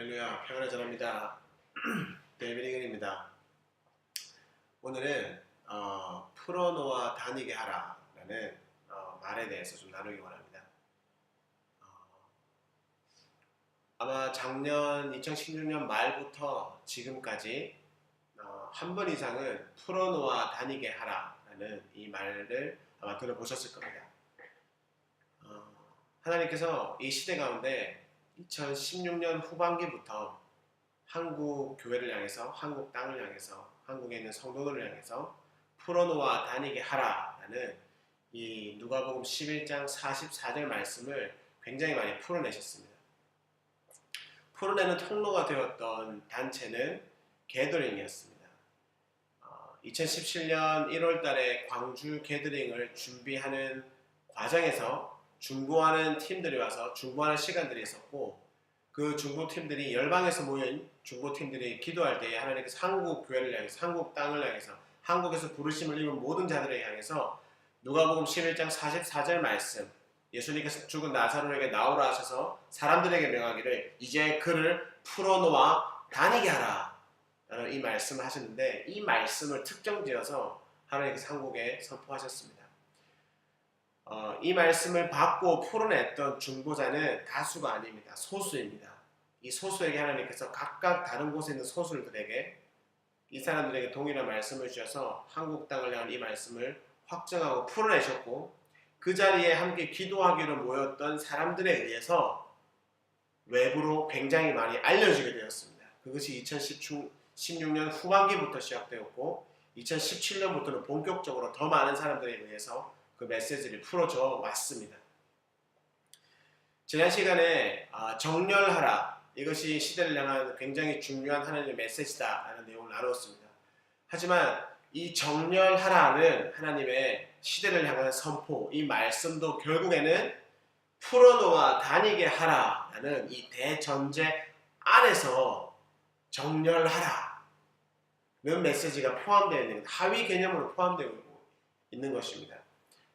할렐루야, 평안의 전합니다. 데이비딩입니다. 오늘은 풀어놓아 다니게 하라라는 말에 대해서 좀 나누기 원합니다. 아마 작년 2016년 말부터 지금까지 한 번 이상은 풀어놓아 다니게 하라라는 이 말을 아마 들어보셨을 겁니다. 하나님께서 이 시대 가운데 2016년 후반기부터 한국 교회를 향해서, 한국 땅을 향해서, 한국에 있는 성도들을 향해서 풀어놓아 다니게 하라라는 이 누가복음 11장 44절 말씀을 굉장히 많이 풀어내셨습니다. 풀어내는 통로가 되었던 단체는 게더링이었습니다. 2017년 1월 달에 광주 게더링을 준비하는 과정에서 중보하는 팀들이 와서 중보하는 시간들이 있었고, 그 중보팀들이 열방에서 모인 중보팀들이 기도할 때에 하나님께서 한국 교회를 향해서, 한국 땅을 향해서, 한국에서 부르심을 입은 모든 자들을 향해서 누가복음 11장 44절 말씀, 예수님께서 죽은 나사로에게 나오라 하셔서 사람들에게 명하기를 이제 그를 풀어놓아 다니게 하라 라는 이 말씀을 하셨는데, 이 말씀을 특정지어서 하나님께서 한국에 선포하셨습니다. 이 말씀을 받고 풀어냈던 중보자는 다수가 아닙니다. 소수입니다. 이 소수에게 하나님께서 각각 다른 곳에 있는 소수들에게, 이 사람들에게 동일한 말씀을 주셔서 한국 땅을 향한 이 말씀을 확정하고 풀어내셨고, 그 자리에 함께 기도하기로 모였던 사람들에 의해서 외부로 굉장히 많이 알려지게 되었습니다. 그것이 2016년 후반기부터 시작되었고, 2017년부터는 본격적으로 더 많은 사람들에 의해서 그 메시지를 풀어져 왔습니다. 지난 시간에 정렬하라, 이것이 시대를 향한 굉장히 중요한 하나님의 메시지다라는 내용을 나누었습니다. 하지만 이 정렬하라는 하나님의 시대를 향한 선포, 이 말씀도 결국에는 풀어놓아 다니게 하라라는 이 대전제 안에서 정렬하라는 메시지가 포함되어 있는, 하위 개념으로 포함되어 있는 것입니다.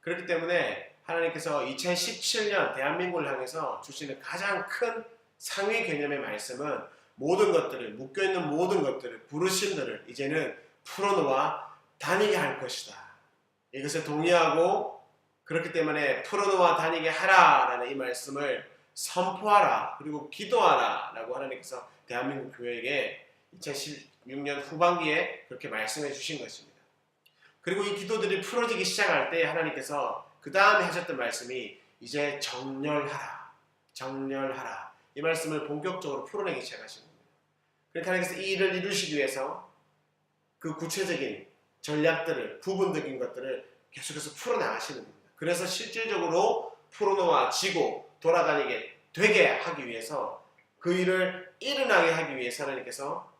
그렇기 때문에 하나님께서 2017년 대한민국을 향해서 주시는 가장 큰 상위 개념의 말씀은 모든 것들을, 묶여있는 모든 것들을, 부르심들을 이제는 풀어놓아 다니게 할 것이다. 이것에 동의하고, 그렇기 때문에 풀어놓아 다니게 하라라는 이 말씀을 선포하라, 그리고 기도하라 라고 하나님께서 대한민국 교회에게 2016년 후반기에 그렇게 말씀해 주신 것입니다. 그리고 이 기도들이 풀어지기 시작할 때 하나님께서 그 다음에 하셨던 말씀이 이제 정렬하라, 정렬하라, 이 말씀을 본격적으로 풀어내기 시작하신 겁니다. 그러니까 하나님께서 이 일을 이루시기 위해서 그 구체적인 전략들을, 부분적인 것들을 계속해서 풀어나가시는 겁니다. 그래서 실질적으로 풀어놓아지고 돌아다니게 되게 하기 위해서, 그 일을 일어나게 하기 위해서 하나님께서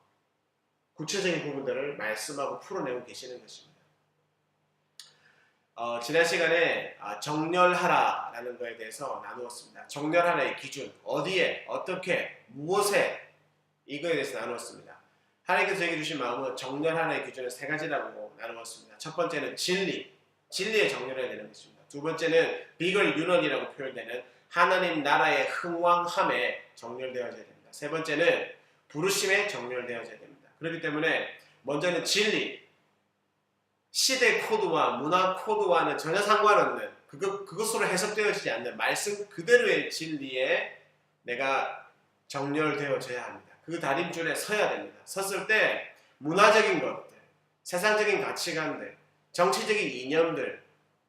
구체적인 부분들을 말씀하고 풀어내고 계시는 것입니다. 지난 시간에 정렬하라라는 것에 대해서 나누었습니다. 정렬하라의 기준, 어디에, 어떻게, 무엇에, 이거에 대해서 나누었습니다. 하나님께서 저에게 주신 마음은 정렬하라의 기준은 세 가지라고 나누었습니다. 첫 번째는 진리에 정렬해야 되는 것입니다. 두 번째는 비글 유넌이라고 표현되는 하나님 나라의 흥왕함에 정렬되어져야 됩니다. 세 번째는 부르심에 정렬되어져야 됩니다. 그렇기 때문에 먼저는 진리, 시대 코드와 문화 코드와는 전혀 상관없는, 그것으로 해석되어지지 않는 말씀 그대로의 진리에 내가 정렬되어져야 합니다. 그 다림줄에 서야 됩니다. 섰을 때 문화적인 것들, 세상적인 가치관들, 정치적인 이념들,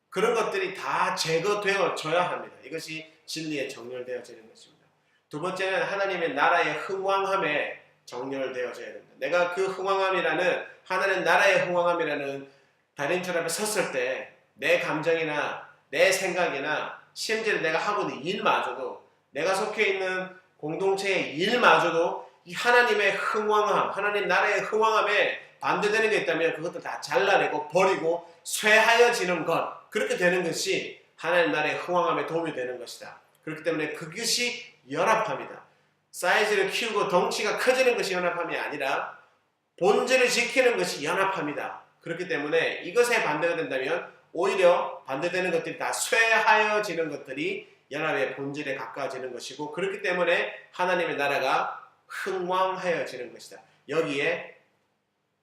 그런 것들이 다 제거되어져야 합니다. 이것이 진리에 정렬되어지는 것입니다. 두 번째는 하나님의 나라의 흥왕함에 정렬되어져야 됩니다. 내가 그 흥왕함이라는, 하나님 나라의 흥왕함이라는 다림줄 앞에 섰을 때 내 감정이나 내 생각이나 심지어 내가 하고 있는 일마저도, 내가 속해 있는 공동체의 일마저도 이 하나님의 흥왕함, 하나님 나라의 흥왕함에 반대되는 게 있다면 그것도 다 잘라내고 버리고 쇠하여지는 것, 그렇게 되는 것이 하나님 나라의 흥왕함에 도움이 되는 것이다. 그렇기 때문에 그것이 연합함이다. 사이즈를 키우고 덩치가 커지는 것이 연합함이 아니라 본질을 지키는 것이 연합함이다. 그렇기 때문에 이것에 반대가 된다면 오히려 반대되는 것들이 다 쇠하여지는 것들이 연합의 본질에 가까워지는 것이고, 그렇기 때문에 하나님의 나라가 흥왕하여지는 것이다. 여기에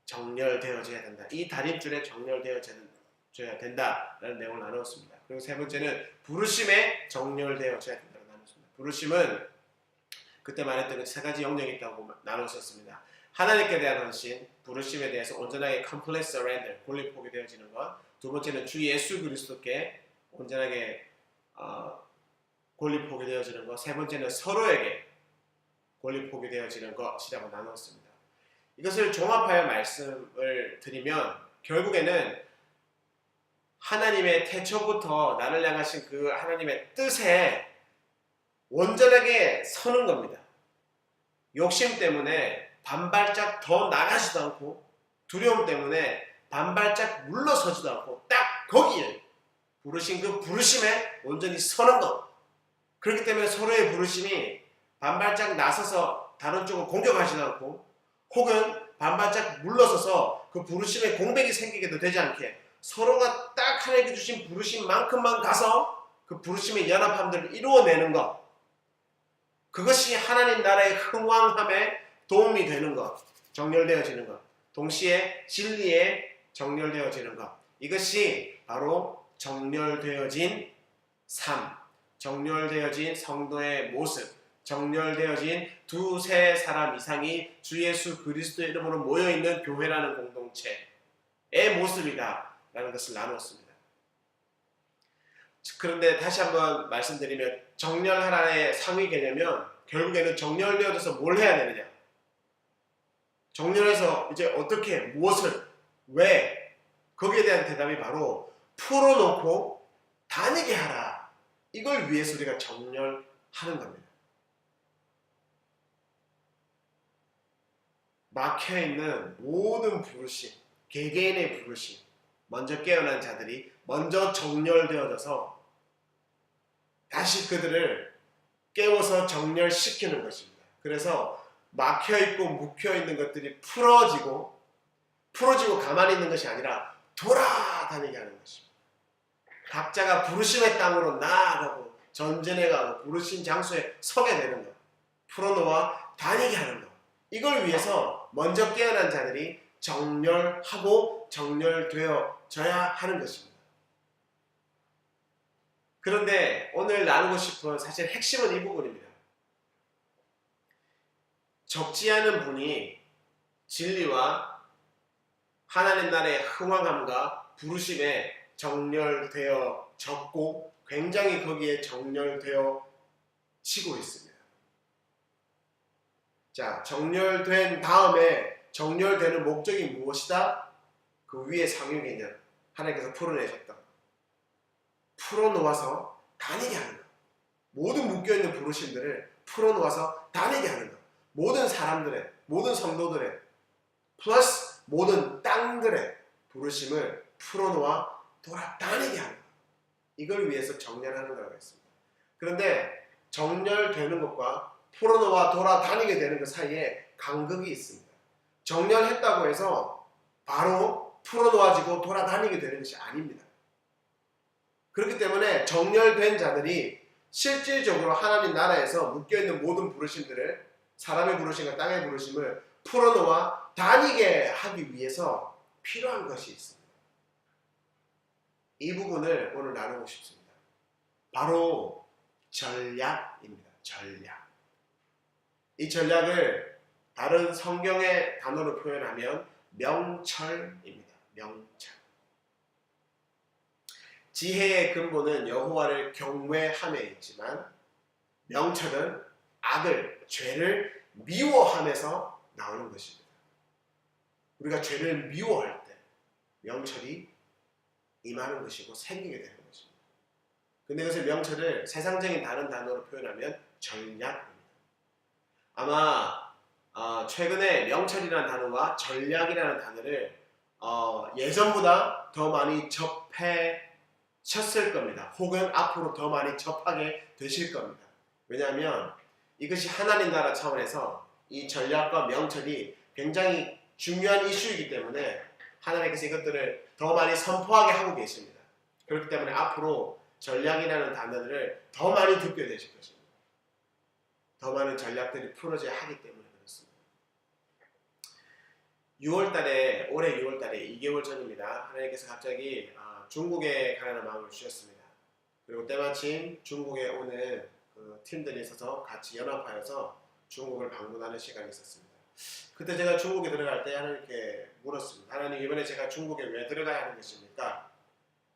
정렬되어져야 된다. 이 다림줄에 정렬되어져야 된다라는 내용을 나누었습니다. 그리고 세 번째는 부르심에 정렬되어져야 된다고 나눴습니다. 부르심은 그때 말했던 그 세 가지 영역이 있다고 나눴었습니다. 하나님께 대한 헌신, 부르심에 대해서 온전하게 complete surrender, 권리포기 되어지는 것. 두 번째는 주 예수 그리스도께 온전하게 권리포기 되어지는 것. 세 번째는 서로에게 권리포기 되어지는 것이라고 나눴습니다. 이것을 종합하여 말씀을 드리면 결국에는 하나님의 태초부터 나를 향하신 그 하나님의 뜻에 온전하게 서는 겁니다. 욕심 때문에 반발짝 더 나가지도 않고 두려움 때문에 반발짝 물러서지도 않고 딱 거기에 부르신 그 부르심에 온전히 서는 것. 그렇기 때문에 서로의 부르심이 반발짝 나서서 다른 쪽을 공격하지도 않고 혹은 반발짝 물러서서 그 부르심에 공백이 생기게도 되지 않게 서로가 딱 하나님께 주신 부르심만큼만 가서 그 부르심의 연합함들을 이루어내는 것. 그것이 하나님 나라의 흥왕함에 도움이 되는 것, 정렬되어지는 것, 동시에 진리에 정렬되어지는 것. 이것이 바로 정렬되어진 삶, 정렬되어진 성도의 모습, 정렬되어진 두세 사람 이상이 주 예수 그리스도의 이름으로 모여있는 교회라는 공동체의 모습이다라는 것을 나누었습니다. 그런데 다시 한번 말씀드리면 정렬하라의 상위 개념은 결국에는 정렬되어져서 뭘 해야 되느냐? 정렬해서 이제 어떻게, 무엇을, 왜? 거기에 대한 대답이 바로 풀어놓고 다니게 하라. 이걸 위해서 우리가 정렬하는 겁니다. 막혀있는 모든 부르심, 개개인의 부르심, 먼저 깨어난 자들이 먼저 정렬되어져서 다시 그들을 깨워서 정렬시키는 것입니다. 그래서 막혀있고 묵혀있는 것들이 풀어지고 가만히 있는 것이 아니라 돌아다니게 하는 것입니다. 각자가 부르심의 땅으로 나아가고 전진해가고 부르심 장소에 서게 되는 것, 풀어놓아 다니게 하는 것. 이걸 위해서 먼저 깨어난 자들이 정렬하고 정렬되어져야 하는 것입니다. 그런데 오늘 나누고 싶은 사실 핵심은 이 부분입니다. 적지 않은 분이 진리와 하나님 나라의 흥왕함과 부르심에 정렬되어졌고 굉장히 거기에 정렬되어지고 있습니다. 자, 정렬된 다음에 정렬되는 목적이 무엇이다? 그 위에 상위 개념 하나님께서 풀어내셨다. 풀어놓아서 다니게 하는 것. 모든 묶여있는 부르심들을 풀어놓아서 다니게 하는 것. 모든 사람들의, 모든 성도들의, 플러스 모든 땅들의 부르심을 풀어놓아 돌아다니게 하는 것. 이걸 위해서 정렬하는 거라고 했습니다. 그런데 정렬되는 것과 풀어놓아 돌아다니게 되는 것 사이에 간극이 있습니다. 정렬했다고 해서 바로 풀어놓아지고 돌아다니게 되는 것이 아닙니다. 그렇기 때문에 정렬된 자들이 실질적으로 하나님 나라에서 묶여있는 모든 부르심들을 사람의 부르심과 땅의 부르심을 풀어놓아 다니게 하기 위해서 필요한 것이 있습니다. 이 부분을 오늘 나누고 싶습니다. 바로 전략입니다. 전략. 이 전략을 다른 성경의 단어로 표현하면 명철입니다. 명철. 지혜의 근본은 여호와를 경외함에 있지만 명철은 악을, 죄를 미워함에서 나오는 것입니다. 우리가 죄를 미워할 때 명철이 임하는 것이고 생기게 되는 것입니다. 근데 그것의 명철을 세상적인 다른 단어로 표현하면 전략입니다. 아마 최근에 명철이라는 단어와 전략이라는 단어를 예전보다 더 많이 접하셨을 겁니다. 혹은 앞으로 더 많이 접하게 되실 겁니다. 왜냐하면 이것이 하나님 나라 차원에서 이 전략과 명철이 굉장히 중요한 이슈이기 때문에 하나님께서 이것들을 더 많이 선포하게 하고 계십니다. 그렇기 때문에 앞으로 전략이라는 단어들을 더 많이 듣게 되실 것입니다. 더 많은 전략들이 풀어져야 하기 때문에 그렇습니다. 6월달에 올해 6월달에 2개월 전입니다. 하나님께서 갑자기 중국에 가라는 마음을 주셨습니다. 그리고 때마침 중국에 오는 그 팀들이 있어서 같이 연합하여서 중국을 방문하는 시간이 있었습니다. 그때 제가 중국에 들어갈 때 하나님께 물었습니다. 하나님, 이번에 제가 중국에 왜 들어가야 하는 것입니까?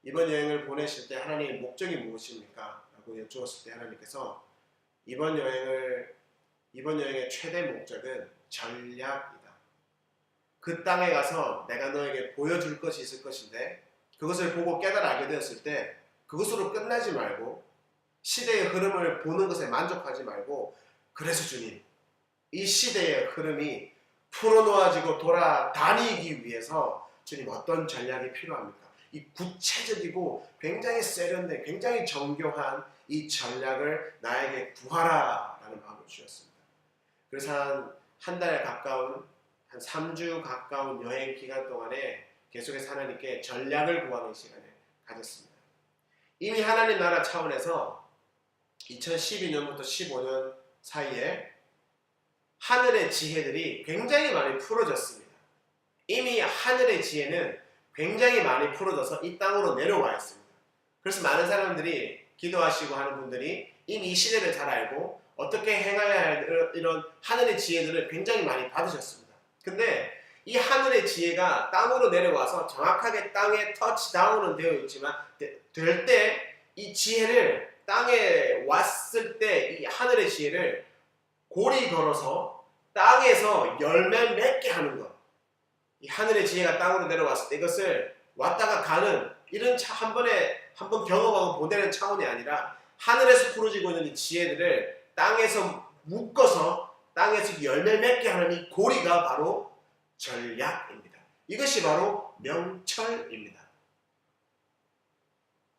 이번 여행을 보내실 때 하나님의 목적이 무엇입니까? 라고 여쭈었을 때 하나님께서 이번 여행의 최대 목적은 전략이다. 그 땅에 가서 내가 너에게 보여줄 것이 있을 것인데 그것을 보고 깨달아 알게 되었을 때 그것으로 끝나지 말고 시대의 흐름을 보는 것에 만족하지 말고, 그래서 주님, 이 시대의 흐름이 풀어놓아지고 돌아다니기 위해서 주님 어떤 전략이 필요합니까? 이 구체적이고 굉장히 세련된, 굉장히 정교한 이 전략을 나에게 구하라 라는 마음을 주셨습니다. 그래서 한 달 가까운, 한 3주 가까운 여행 기간 동안에 계속해서 하나님께 전략을 구하는 시간을 가졌습니다. 이미 하나님 나라 차원에서 2012년부터 15년 사이에 하늘의 지혜들이 굉장히 많이 풀어졌습니다. 이미 하늘의 지혜는 굉장히 많이 풀어져서 이 땅으로 내려와 있습니다. 그래서 많은 사람들이 기도하시고 하는 분들이 이미 이 시대를 잘 알고 어떻게 행해야 할 이런 하늘의 지혜들을 굉장히 많이 받으셨습니다. 근데 이 하늘의 지혜가 땅으로 내려와서 정확하게 땅에 터치다운은 되어 있지만 될 때 이 지혜를 땅에 왔을 때 이 하늘의 지혜를 골이 걸어서 땅에서 열매 맺게 하는 것. 이 하늘의 지혜가 땅으로 내려왔을 때 이것을 왔다가 가는 이런 한번 경험하고 보내는 차원이 아니라 하늘에서 풀어지고 있는 이 지혜들을 땅에서 묶어서 땅에서 열매 맺게 하는 이 고리가 바로 전략입니다. 이것이 바로 명철입니다.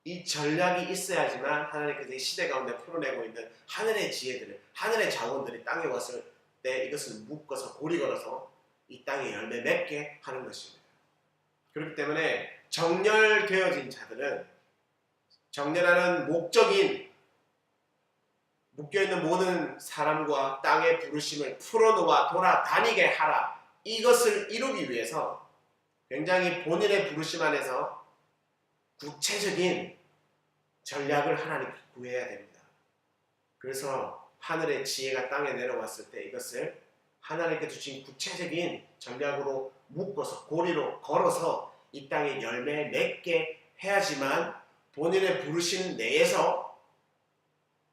이 전략이 있어야지만 하나님께서 이 시대 가운데 풀어내고 있는 하늘의 지혜들을, 하늘의 자원들이 땅에 왔을 때 이것을 묶어서 고리 걸어서 이 땅에 열매 맺게 하는 것입니다. 그렇기 때문에 정렬되어진 자들은 정렬하는 목적인 묶여있는 모든 사람과 땅의 부르심을 풀어놓아 돌아다니게 하라, 이것을 이루기 위해서 굉장히 본인의 부르심 안에서 구체적인 전략을 하나님께 구해야 됩니다. 그래서 하늘의 지혜가 땅에 내려왔을 때 이것을 하나님께 주신 구체적인 전략으로 묶어서 고리로 걸어서 이 땅에 열매 맺게 해야지만 본인의 부르심 내에서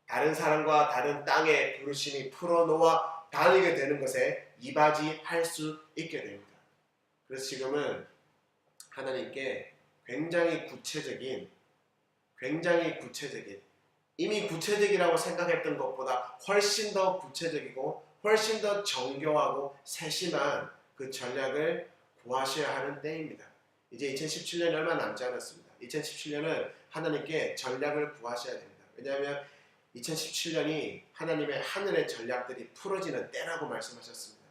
다른 사람과 다른 땅의 부르심이 풀어놓아 다니게 되는 것에 이바지할 수 있게 됩니다. 그래서 지금은 하나님께 굉장히 구체적인, 이미 구체적이라고 생각했던 것보다 훨씬 더 구체적이고 훨씬 더 정교하고 세심한 그 전략을 구하셔야 하는 때입니다. 이제 2017년이 얼마 남지 않았습니다. 2017년은 하나님께 전략을 구하셔야 됩니다. 왜냐하면 2017년이 하나님의 하늘의 전략들이 풀어지는 때라고 말씀하셨습니다.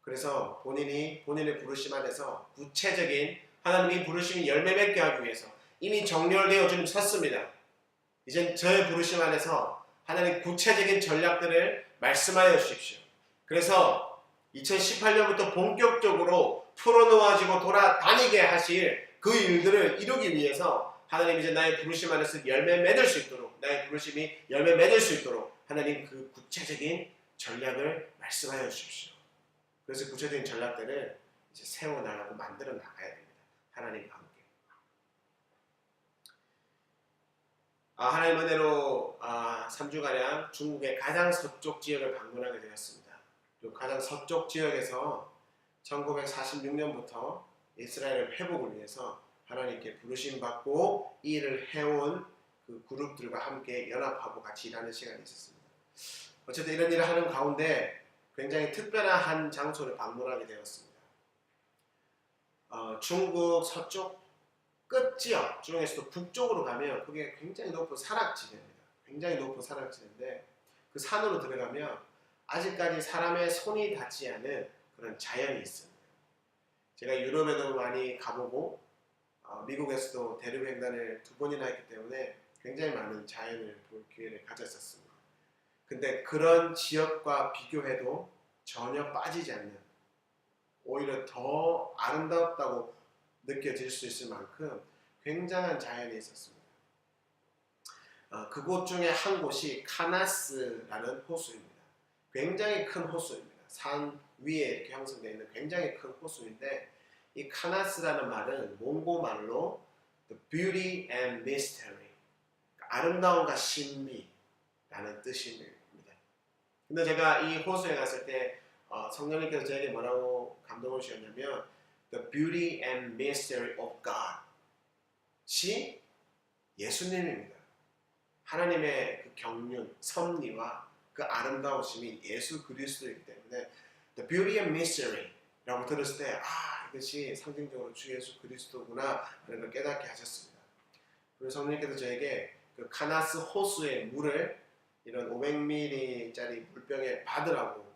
그래서 본인의 부르심 안에서 구체적인 하나님이 부르심이 열매 맺게 하기 위해서 이미 정렬되어 주님 섰습니다. 이제 저의 부르심 안에서 하나님 구체적인 전략들을 말씀하여 주십시오. 그래서 2018년부터 본격적으로 풀어놓아지고 돌아다니게 하실 그 일들을 이루기 위해서 하나님 이제 나의 부르심 안에서 열매 맺을 수 있도록, 나의 부르심이 열매 맺을 수 있도록 하나님 그 구체적인 전략을 말씀하여 주십시오. 그래서 구체적인 전략들을 이제 세워나가고 만들어 나가야 됩니다. 하나님과 함께. 하나님 은혜로 3주가량 중국의 가장 서쪽 지역을 방문하게 되었습니다. 그 가장 서쪽 지역에서 1946년부터 이스라엘의 회복을 위해서 하나님께 부르심받고 이 일을 해온 그 그룹들과 함께 연합하고 같이 일하는 시간이 있었습니다. 어쨌든 이런 일을 하는 가운데 굉장히 특별한 한 장소를 방문하게 되었습니다. 중국 서쪽 끝 지역 중에서도 북쪽으로 가면 그게 굉장히 높은 산악지대입니다. 굉장히 높은 산악지대인데 그 산으로 들어가면 아직까지 사람의 손이 닿지 않은 그런 자연이 있습니다. 제가 유럽에도 많이 가보고 미국에서도 대륙횡단을 2번이나 했기 때문에 굉장히 많은 자연을 볼 기회를 가졌었습니다. 근데 그런 지역과 비교해도 전혀 빠지지 않는, 오히려 더 아름답다고 느껴질 수 있을 만큼 굉장한 자연이 있었습니다. 그곳 중에 한 곳이 카나스라는 호수입니다. 굉장히 큰 호수입니다. 산 위에 이렇게 형성되어 있는 굉장히 큰 호수인데, 이 카나스라는 말은 몽고 말로 The Beauty and Mystery, 아름다움과 신비라는 뜻입니다. 근데 제가 이 호수에 갔을 때 성령님께서 저에게 뭐라고 감동을 주셨냐면 The Beauty and Mystery of God이 예수님입니다. 하나님의 그 경륜, 섭리와 그 아름다우심이 예수 그리스도이기 때문에 The Beauty and Mystery라고 들었을 때 이것이 상징적으로 주 예수 그리스도구나 라는 걸 깨닫게 하셨습니다. 그리고 성령님께서 저에게 그 카나스 호수의 물을 이런 500ml짜리 물병에 받으라고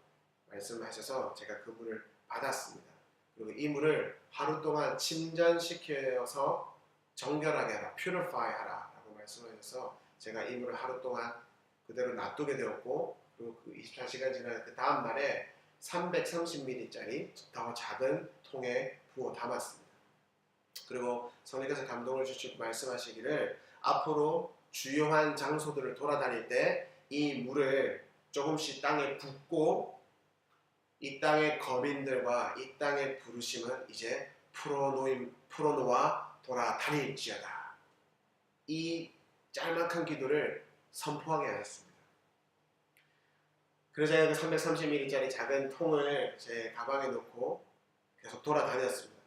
말씀하셔서 제가 그 물을 받았습니다. 그리고 이 물을 하루 동안 침전시켜서 정결하게 하라, purify 하라 라고 말씀하셔서 제가 이 물을 하루 동안 그대로 놔두게 되었고, 그리고 그 24시간 지난 그 다음 날에 330ml짜리 더 작은 통에 부어 담았습니다. 그리고 성령께서 감동을 주시고 말씀하시기를 앞으로 주요한 장소들을 돌아다닐 때 이 물을 조금씩 땅에 붓고 이 땅의 거민들과 이 땅의 부르심은 이제 풀어놓아 돌아다닐지어다. 이 짤막한 기도를 선포하게 하셨습니다. 그래서 제가 그 330ml짜리 작은 통을 제 가방에 넣고 계속 돌아다녔습니다.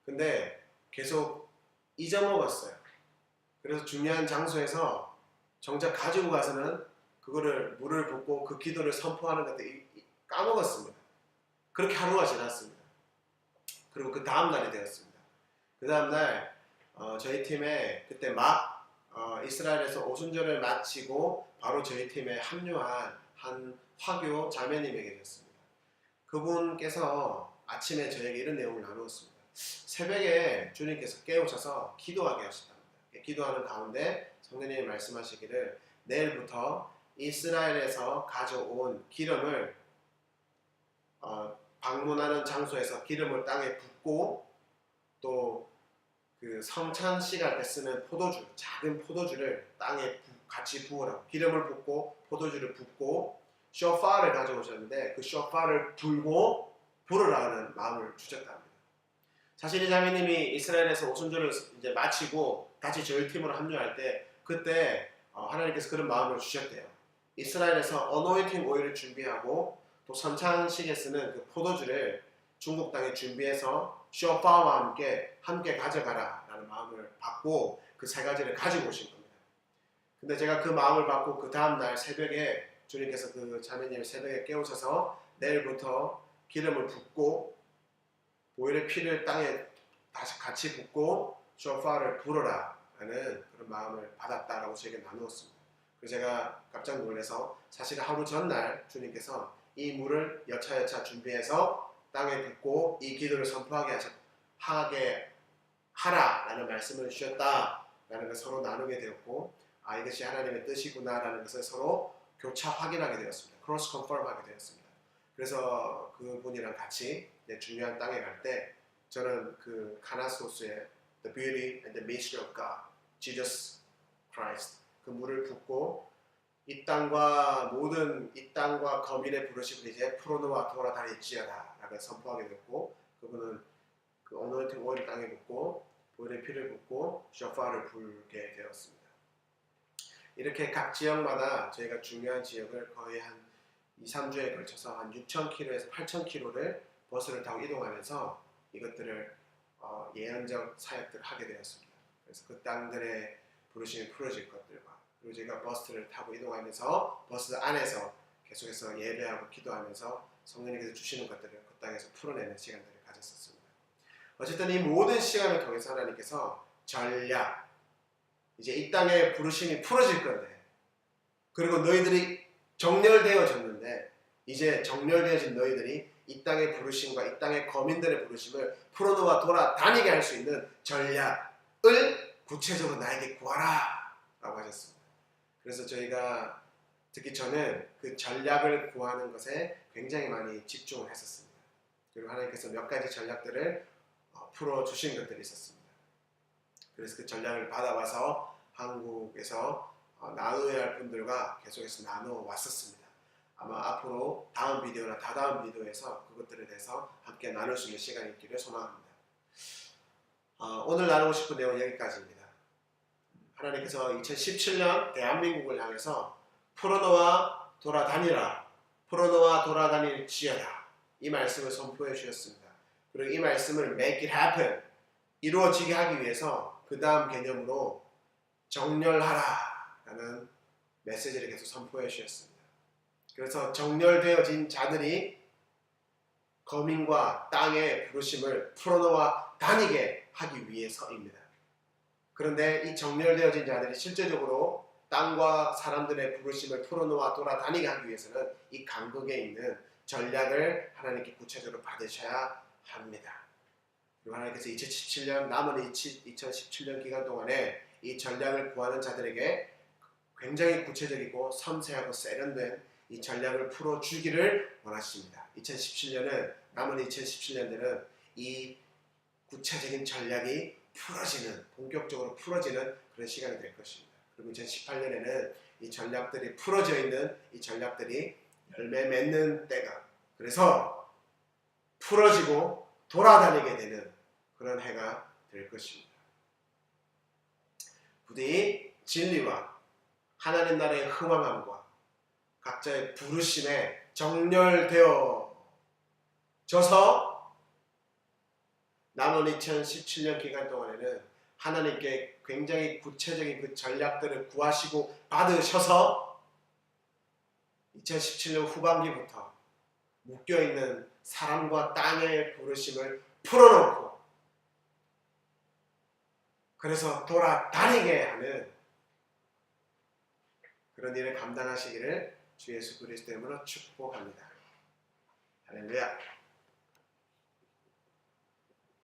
근데 계속 잊어먹었어요. 그래서 중요한 장소에서 정작 가지고 가서는 그거를 물을 붓고 그 기도를 선포하는 것을 까먹었습니다. 그렇게 하루가 지났습니다. 그리고 그 다음 날이 되었습니다. 그 다음 날 저희 팀에 그때 막 이스라엘에서 오순절을 마치고 바로 저희 팀에 합류한 한 화교 자매님에게 되었습니다. 그분께서 아침에 저에게 이런 내용을 나누었습니다. 새벽에 주님께서 깨우셔서 기도하게 하셨답니다. 기도하는 가운데 성령님이 말씀하시기를 내일부터 이스라엘에서 가져온 기름을 방문하는 장소에서 기름을 땅에 붓고 또 그 성찬식 할 때 쓰는 포도주, 작은 포도주를 땅에 같이 부으라고, 기름을 붓고 포도주를 붓고 쇼파를 가져오셨는데 그 쇼파를 불고 부르라는 마음을 주셨답니다. 사실 이 자매님이 이스라엘에서 오순절을 이제 마치고 다시 저희 팀으로 합류할 때 그때 하나님께서 그런 마음을 주셨대요. 이스라엘에서 어노인팅 오일을 준비하고 또 선창식에 쓰는 그 포도주를 중국 땅에 준비해서 쇼파와 함께 가져가라 라는 마음을 받고 그 세 가지를 가지고 오신 겁니다. 근데 제가 그 마음을 받고 그 다음날 새벽에 주님께서 그 자매님을 새벽에 깨우셔서 내일부터 기름을 붓고 보혈의 피를 땅에 다시 같이 붓고 쇼파를 불어라 라는 그런 마음을 받았다라고 저에게 나누었습니다. 그래서 제가 깜짝 놀라서 사실 하루 전날 주님께서 이 물을 여차여차 준비해서 땅에 붓고 이 기도를 선포하게 하라라는 말씀을 주셨다라는 걸 서로 나누게 되었고, 이것이 하나님의 뜻이구나라는 것을 서로 교차 확인하게 되었습니다. 크로스 컨펌하게 되었습니다. 그래서 그분이랑 같이 중요한 땅에 갈 때 저는 그 카나스 호수의 The Beauty and the Mystery of God, Jesus Christ 그 물을 붓고 이 땅과 거민의 부르심을 이제 풀어놓아 돌아다닐지어다 라고 선포하게 됐고, 그분은 그 어노인팅 오일을 땅에 붓고 보혈의 피를 붓고 쇼파를 불게 되었습니다. 이렇게 각 지역마다 저희가 중요한 지역을 거의 한 2-3주에 걸쳐서 한 6,000km에서 8,000km를 버스를 타고 이동하면서 이것들을 예언적 사역들을 하게 되었습니다. 그래서 그 땅들의 부르심이 풀어질 것들과, 그리고 제가 버스를 타고 이동하면서 버스 안에서 계속해서 예배하고 기도하면서 성령님께서 주시는 것들을 그 땅에서 풀어내는 시간들을 가졌었습니다. 어쨌든 이 모든 시간을 통해서 하나님께서 전략, 이제 이 땅의 부르심이 풀어질 건데, 그리고 너희들이 정렬되어졌는데 이제 정렬되어진 너희들이 이 땅의 부르심과 이 땅의 거민들의 부르심을 풀어놓아 돌아다니게 할 수 있는 전략을 구체적으로 나에게 구하라 라고 하셨습니다. 그래서 저희가 특히 저는 그 전략을 구하는 것에 굉장히 많이 집중을 했었습니다. 그리고 하나님께서 몇 가지 전략들을 풀어주신 것들이 있었습니다. 그래서 그 전략을 받아와서 한국에서 나누어야 할 분들과 계속해서 나누어 왔었습니다. 아마 앞으로 다음 비디오나 다다음 비디오에서 그것들에 대해서 함께 나눌 수 있는 시간이 있기를 소망합니다. 오늘 나누고 싶은 내용은 여기까지입니다. 하나님께서 2017년 대한민국을 향해서 풀어놓아 돌아다니라, 풀어놓아 돌아다닐지어다, 이 말씀을 선포해 주셨습니다. 그리고 이 말씀을 make it happen, 이루어지게 하기 위해서 그 다음 개념으로 정렬하라 라는 메시지를 계속 선포해 주셨습니다. 그래서 정렬되어진 자들이 거민과 땅의 부르심을 풀어놓아 다니게 하기 위해서입니다. 그런데 이 정렬되어진 자들이 실제적으로 땅과 사람들의 부르심을 풀어놓아 돌아다니게 하기 위해서는 이 간극에 있는 전략을 하나님께 구체적으로 받으셔야 합니다. 그리고 하나님께서 2017년 남은 2017년 기간 동안에 이 전략을 구하는 자들에게 굉장히 구체적이고 섬세하고 세련된 이 전략을 풀어주기를 원하십니다. 2017년은 남은 2017년에는 이 구체적인 전략이 풀어지는, 본격적으로 풀어지는 그런 시간이 될 것입니다. 그리고 2018년에는 이 전략들이 풀어져 있는 이 전략들이 열매 맺는 때가, 그래서 풀어지고 돌아다니게 되는 그런 해가 될 것입니다. 부디 진리와 하나님 나라의 흥왕함과 각자의 부르심에 정렬되어져서 남은 2017년 기간 동안에는 하나님께 굉장히 구체적인 그 전략들을 구하시고 받으셔서 2017년 후반기부터 묶여있는 사람과 땅의 부르심을 풀어놓고 그래서 돌아다니게 하는 그런 일을 감당하시기를 주 예수 그리스도 이름으로 축복합니다. 할렐루야.